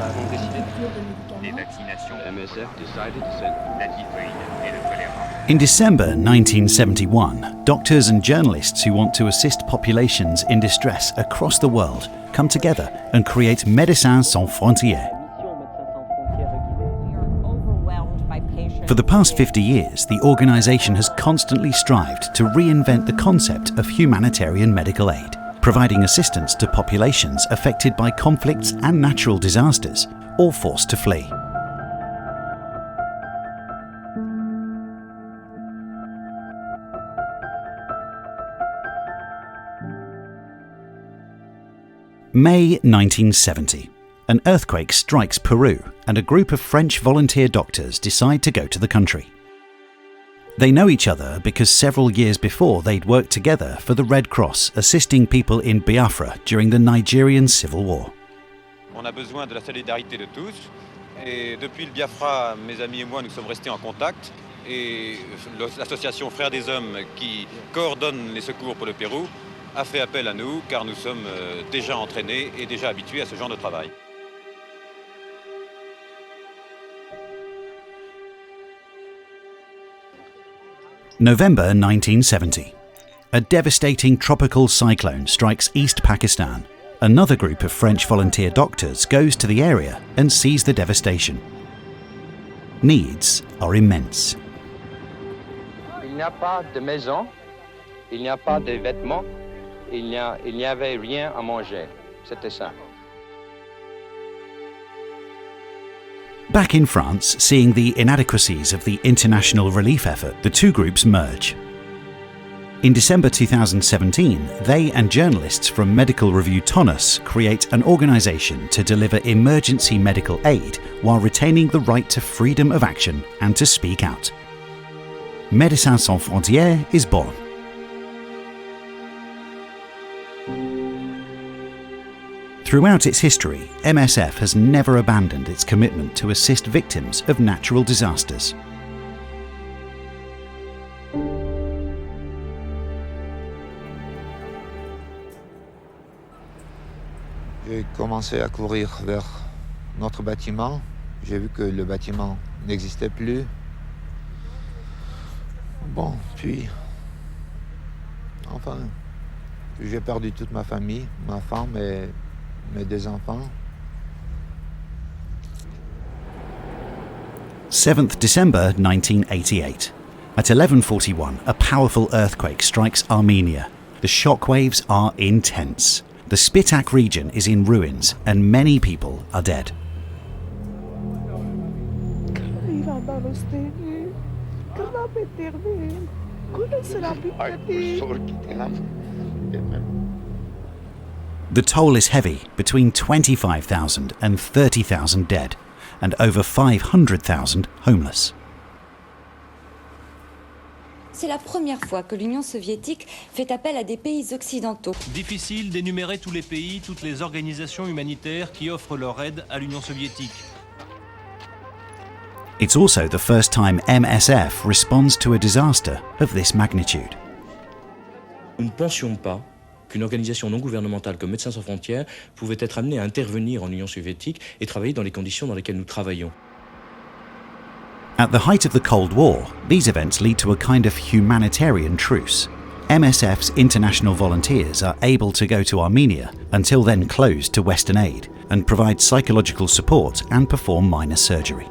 avons décidé des vaccinations, MSF decided to send la typhoïde et le choléra. In December 1971, doctors and journalists who want to assist populations in distress across the world come together and create Médecins Sans Frontières. For the past 50 years, the organisation has constantly strived to reinvent the concept of humanitarian medical aid, providing assistance to populations affected by conflicts and natural disasters, or forced to flee. May 1970. An earthquake strikes Peru, and a group of French volunteer doctors decide to go to the country. They know each other because several years before they'd worked together for the Red Cross, assisting people in Biafra during the Nigerian Civil War. On a besoin de la solidarité de tous, et depuis le Biafra, mes amis et moi, nous sommes restés en contact, et l'association Frères des Hommes, qui coordonne les secours pour le Pérou, a fait appel à nous, car nous sommes déjà entraînés et déjà habitués à ce genre de travail. November 1970. A devastating tropical cyclone strikes East Pakistan. Another group of French volunteer doctors goes to the area and sees the devastation. Needs are immense. Il n'y a pas de maison, il n'y a pas de vêtements, il n'y avait rien à manger. C'était ça. Back in France, seeing the inadequacies of the international relief effort, the two groups merge. In December 2017, they and journalists from medical review Tonus create an organisation to deliver emergency medical aid while retaining the right to freedom of action and to speak out. Médecins Sans Frontières is born. Throughout its history, MSF has never abandoned its commitment to assist victims of natural disasters. J'ai commencé à courir vers notre bâtiment. J'ai vu que le bâtiment n'existait plus. Bon, puis, enfin, j'ai perdu toute ma famille, ma femme et mes deux enfants. 7th December 1988. At 11:41, a powerful earthquake strikes Armenia. The shockwaves are intense. The Spitak region is in ruins and many people are dead. The toll is heavy, between 25,000 and 30,000 dead, and over 500,000 homeless. C'est la première fois que l'Union soviétique fait appel à des pays occidentaux. Difficile d'énumérer tous les pays, toutes les organisations humanitaires qui offrent leur aide à l'Union soviétique. It's also the first time MSF responds to a disaster of this magnitude. Nous ne pensions pas qu'une organisation non gouvernementale comme Médecins Sans Frontières pouvait être amenée à intervenir en Union soviétique et travailler dans les conditions dans lesquelles nous travaillons. At the height of the Cold War, these events lead to a kind of humanitarian truce. MSF's international volunteers are able to go to Armenia, until then closed to Western aid, and provide psychological support and perform minor surgery.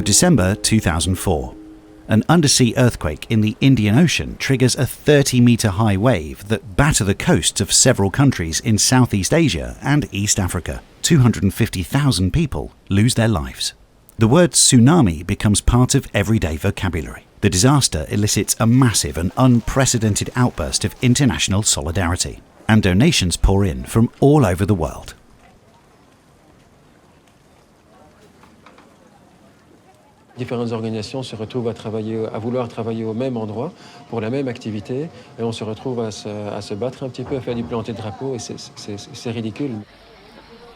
December 26th 2004. An undersea earthquake in the Indian Ocean triggers a 30-metre high wave that batter the coasts of several countries in Southeast Asia and East Africa. 250,000 people lose their lives. The word tsunami becomes part of everyday vocabulary. The disaster elicits a massive and unprecedented outburst of international solidarity, and donations pour in from all over the world. Différentes organisations se retrouvent à vouloir travailler au même endroit pour la même activité et on se retrouve à se battre un petit peu, à faire du planter de drapeau et c'est ridicule.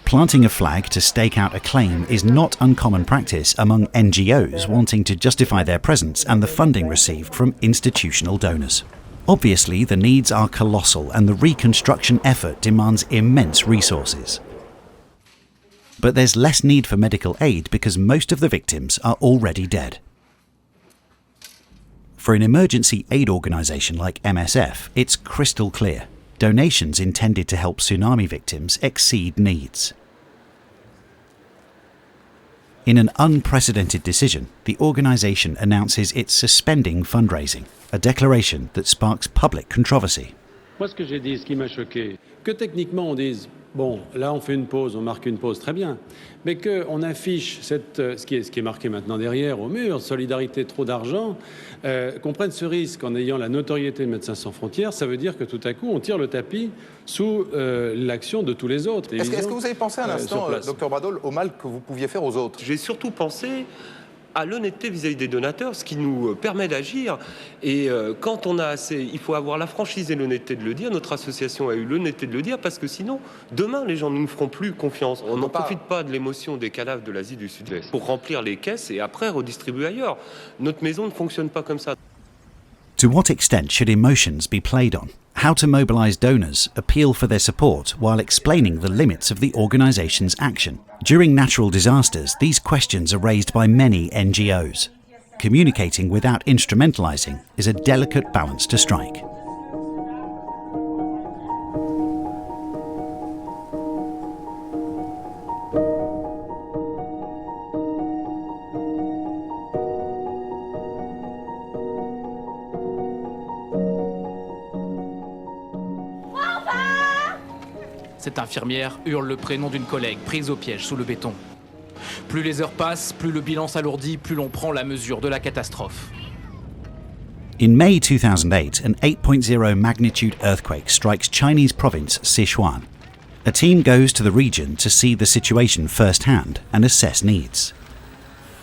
Planting a flag to stake out a claim is not uncommon practice among NGOs wanting to justify their presence and the funding received from institutional donors. Obviously, the needs are colossal and the reconstruction effort demands immense resources. But there's less need for medical aid because most of the victims are already dead. For an emergency aid organisation like MSF, it's crystal clear. Donations intended to help tsunami victims exceed needs. In an unprecedented decision, the organisation announces it's suspending fundraising, a declaration that sparks public controversy. Moi, ce que j'ai dit, ce qui m'a choqué, que techniquement on dise bon, là on fait une pause, on marque une pause, très bien, mais qu'on affiche ce qui est marqué maintenant derrière au mur, solidarité, trop d'argent, qu'on prenne ce risque en ayant la notoriété de Médecins Sans Frontières, ça veut dire que tout à coup on tire le tapis sous l'action de tous les autres. Est-ce que vous avez pensé un instant, Dr Bradol, au mal que vous pouviez faire aux autres? J'ai surtout pensé à l'honnêteté vis-à-vis des donateurs, ce qui nous permet d'agir. Et quand on a assez, il faut avoir la franchise et l'honnêteté de le dire. Notre association a eu l'honnêteté de le dire parce que sinon, demain, les gens ne nous feront plus confiance. On n'en profite pas de l'émotion des cadavres de l'Asie du Sud-Est pour remplir les caisses et après redistribuer ailleurs. Notre maison ne fonctionne pas comme ça. To what extent should emotions be played on? How to mobilise donors, appeal for their support while explaining the limits of the organisation's action. During natural disasters, these questions are raised by many NGOs. Communicating without instrumentalising is a delicate balance to strike. Cette infirmière hurle le prénom d'une collègue prise au piège sous le béton. Plus les heures passent, plus le bilan s'alourdit, plus l'on prend la mesure de la catastrophe. In May 2008, an 8.0 magnitude earthquake strikes Chinese province Sichuan. A team goes to the region to see the situation firsthand and assess needs.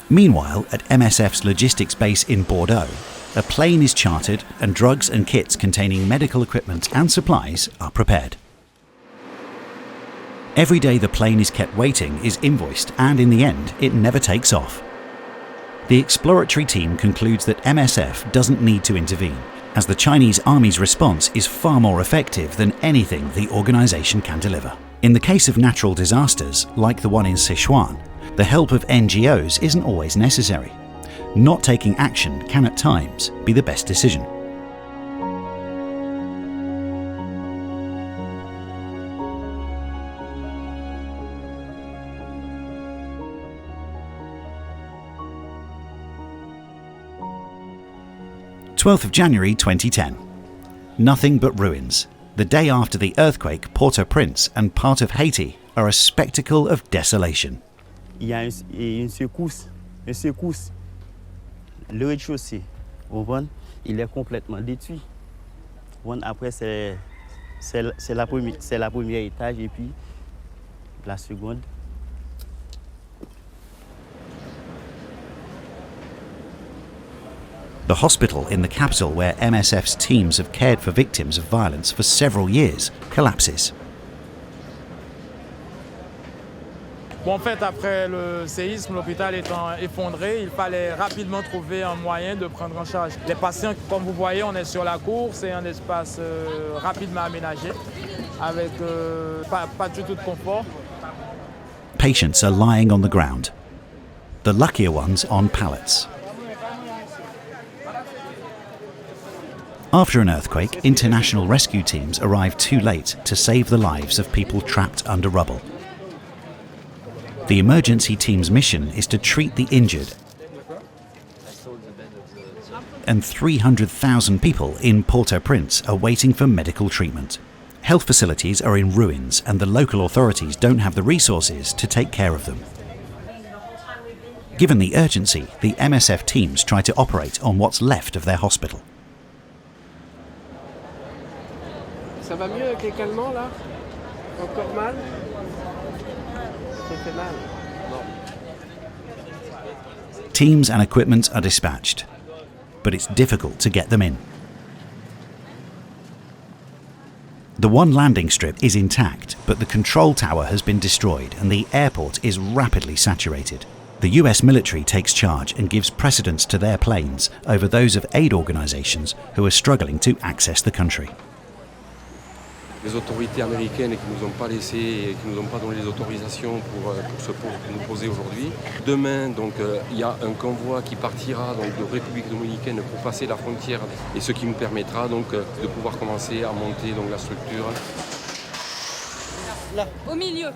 Meanwhile, at MSF's logistics base in Bordeaux, a plane is chartered and drugs and kits containing medical equipment and supplies are prepared. Every day the plane is kept waiting is invoiced and in the end it never takes off. The exploratory team concludes that MSF doesn't need to intervene, as the Chinese army's response is far more effective than anything the organisation can deliver. In the case of natural disasters, like the one in Sichuan, the help of NGOs isn't always necessary. Not taking action can at times be the best decision. January 12, 2010. Nothing but ruins. The day after the earthquake, Port-au-Prince and part of Haiti are a spectacle of desolation. Il y a une secousse. Le rez-de-chaussée, il est complètement détruit. Après, c'est la première étage et puis la seconde. The hospital in the capital, where MSF's teams have cared for victims of violence for several years, collapses. Bon, en fait, après le séisme, l'hôpital étant effondré, il fallait rapidement trouver un moyen de prendre en charge les patients. Comme vous voyez, on est sur la cour, c'est un espace rapidement aménagé, avec pas du tout de confort. Patients are lying on the ground, the luckier ones on pallets. After an earthquake, international rescue teams arrive too late to save the lives of people trapped under rubble. The emergency team's mission is to treat the injured, and 300,000 people in Port-au-Prince are waiting for medical treatment. Health facilities are in ruins and the local authorities don't have the resources to take care of them. Given the urgency, the MSF teams try to operate on what's left of their hospital. Ça va mieux avec les calmants là? Encore mal? Ça fait mal. Teams and equipment are dispatched, but it's difficult to get them in. The one landing strip is intact, but the control tower has been destroyed and the airport is rapidly saturated. The US military takes charge and gives precedence to their planes over those of aid organizations who are struggling to access the country. Les autorités américaines qui nous ont pas laissé et qui nous ont pas donné les autorisations pour ce pont que nous poser aujourd'hui. Demain, donc, il y a un convoi qui partira donc de République dominicaine pour passer la frontière et ce qui nous permettra donc de pouvoir commencer à monter donc la structure. Là, au milieu.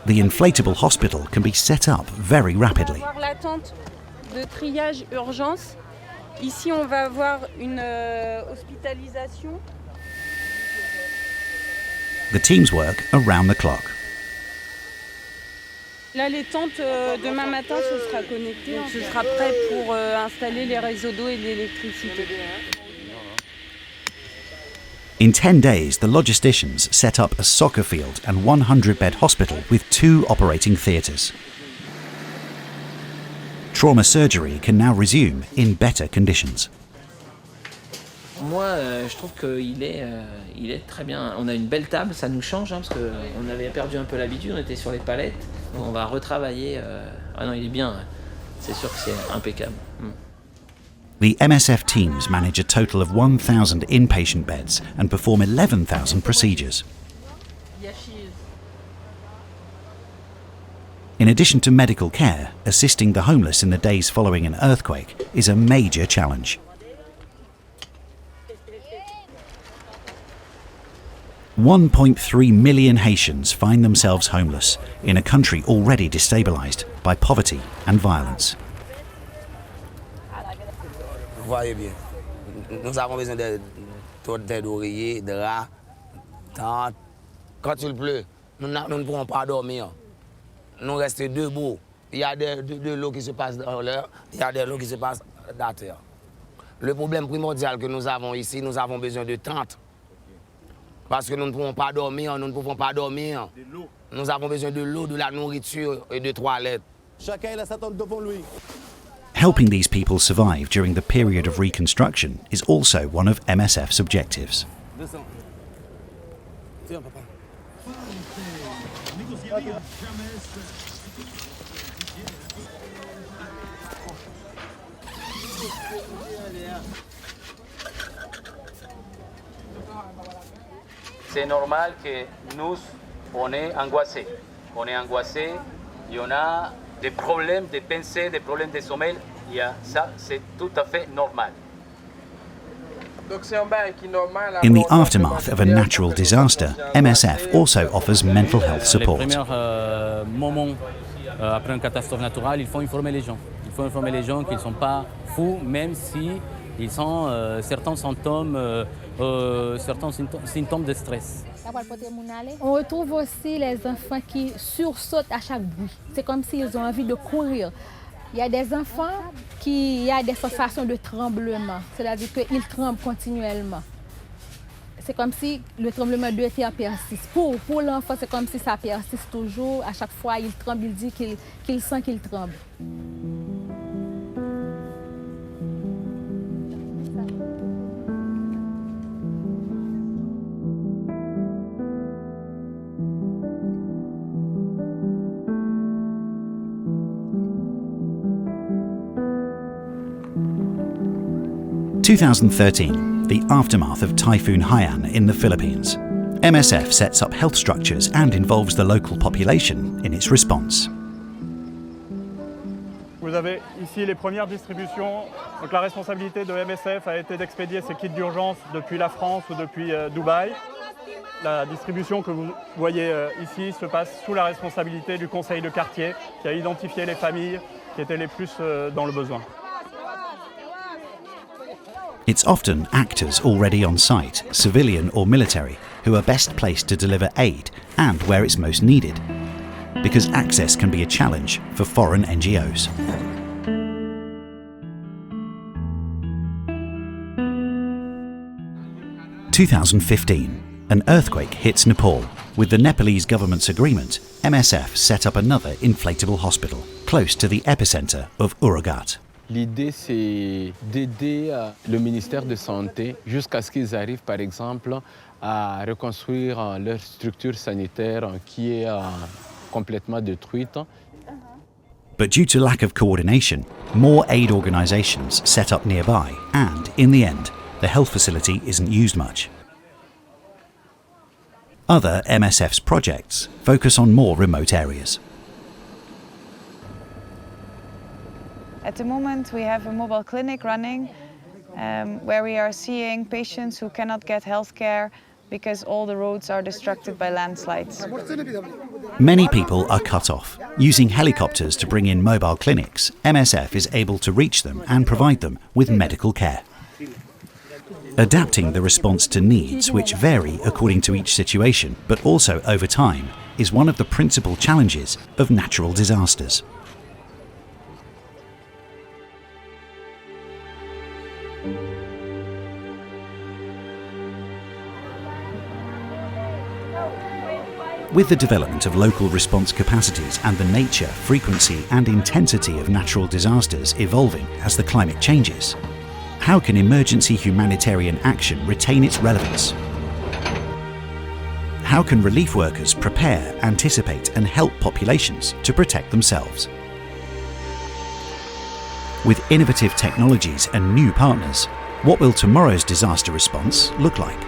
The inflatable hospital can be set up very rapidly. On va avoir la tente de triage urgence. Ici, on va avoir une hospitalisation. The teams work around the clock. Là, les tentes, demain matin, ce sera connecté. Ce sera prêt pour installer les réseaux d'eau et de l'électricité. In 10 days, the logisticians set up a soccer field and 100-bed hospital with 2 operating theatres. Trauma surgery can now resume in better conditions. Moi, je trouve qu'il est très bien. On a une belle table, ça nous change, parce qu'on avait perdu un peu l'habitude, on était sur les palettes. On va retravailler. Ah non, il est bien. C'est sûr que c'est impeccable. The MSF teams manage a total of 1,000 inpatient beds and perform 11,000 procedures. In addition to medical care, assisting the homeless in the days following an earthquake is a major challenge. 1.3 million Haitians find themselves homeless in a country already destabilized by poverty and violence. Voyez bien, nous avons besoin de d'oreiller, de rats, tentes. Quand il pleut, nous ne pourrons pas dormir. Nous restons debout. Il y a de l'eau qui se passe dans l'air, il y a de l'eau qui se passe dans la terre. Le problème primordial que nous avons ici, nous avons besoin de tentes. Parce que nous ne pouvons pas dormir, nous ne pouvons pas dormir. Nous avons besoin de l'eau, de la nourriture et de toilettes. Chacun a sa tente devant lui. Helping these people survive during the period of reconstruction is also one of MSF's objectives. C'est normal que nous, on est angoissés. On est angoissés, il y en a des problèmes de pensée, des problèmes de sommeil. Ça, c'est tout à fait normal. In the aftermath of a natural disaster, MSF also offers mental health support. Les premiers moments après une catastrophe naturelle, il faut informer les gens. Il faut informer les gens qu'ils ne sont pas fous, même si ils ont certains symptômes de stress. On retrouve aussi les enfants qui sursautent à chaque bruit. C'est comme s'ils ont envie de courir. Il y a des enfants qui ont des sensations de tremblement, c'est-à-dire qu'ils tremblent continuellement. C'est comme si le tremblement de terre persiste. Pour l'enfant, c'est comme si ça persiste toujours. À chaque fois, il tremble, il dit qu'il sent qu'il tremble. In 2013, the aftermath of Typhoon Haiyan in the Philippines. MSF sets up health structures and involves the local population in its response. Vous avez ici les premières distributions. Donc la responsabilité de MSF a été d'expédier ces kits d'urgence depuis la France ou depuis Dubaï. La distribution que vous voyez ici se passe sous la responsabilité du conseil de quartier qui a identifié les familles qui étaient les plus dans le besoin. It's often actors already on site, civilian or military, who are best placed to deliver aid and where it's most needed, because access can be a challenge for foreign NGOs. In 2015, An earthquake hits Nepal. With the Nepalese government's agreement, MSF set up another inflatable hospital, close to the epicenter of Uragat. L'idée, c'est d'aider le ministère de Santé jusqu'à ce qu'ils arrivent, par exemple, à reconstruire leur structure sanitaire qui est complètement détruite. But due to lack of coordination, more aid organizations set up nearby, and in the end, the health facility isn't used much. Other MSF's projects focus on more remote areas. At the moment, we have a mobile clinic running where we are seeing patients who cannot get health care because all the roads are destructed by landslides. Many people are cut off. Using helicopters to bring in mobile clinics, MSF is able to reach them and provide them with medical care. Adapting the response to needs, which vary according to each situation, but also over time, is one of the principal challenges of natural disasters. With the development of local response capacities and the nature, frequency and intensity of natural disasters evolving as the climate changes, how can emergency humanitarian action retain its relevance? How can relief workers prepare, anticipate and help populations to protect themselves? With innovative technologies and new partners, what will tomorrow's disaster response look like?